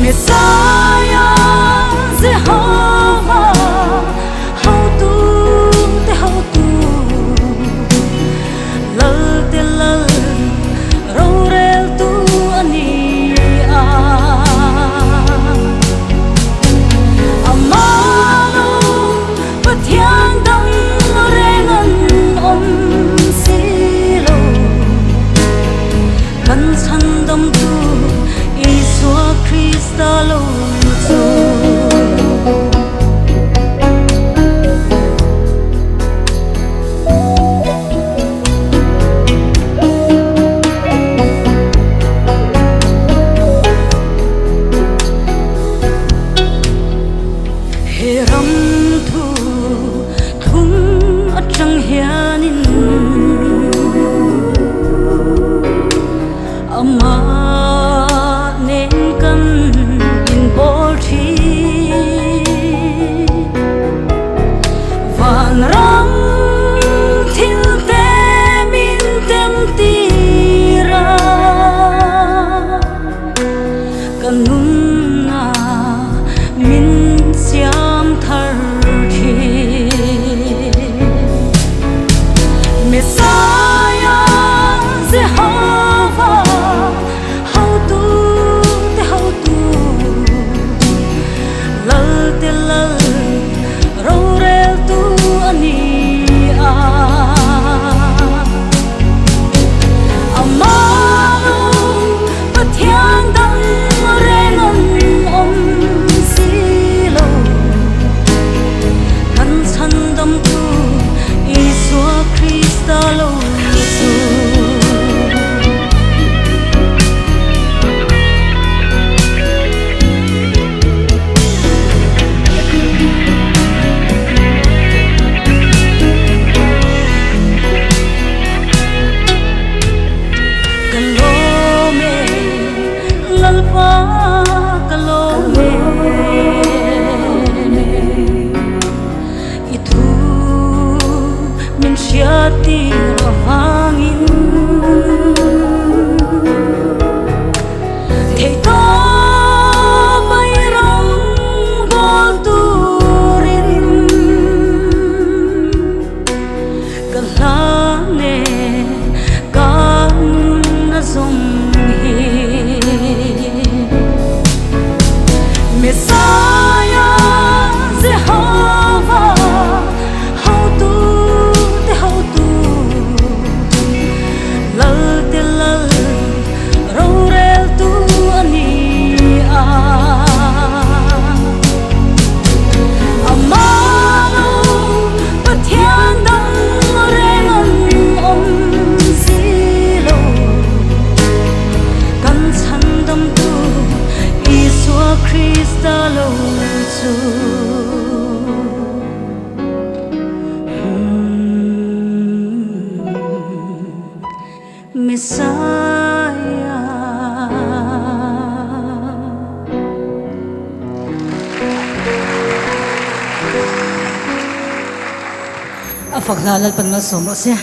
Messiah, Jehovah, how tu, lal te lal, rorel tu ani amalo, pathian dang rengan om silo, kan sandam tu. Krista lo tu heram thu thum atang hianin ama rang thil te min tem tira kanun na min siam thar thi Messiah Jehovah how tu lal te lal rorel tu amalo pathian dang rengan om silo kan sandam tu Isua Krista lo tu Siati rahangin Teito bayrang bolturin Galane kanun na zonghi Messiah Jehovah Krista lo tu Messiah afak lalal pan masomo siya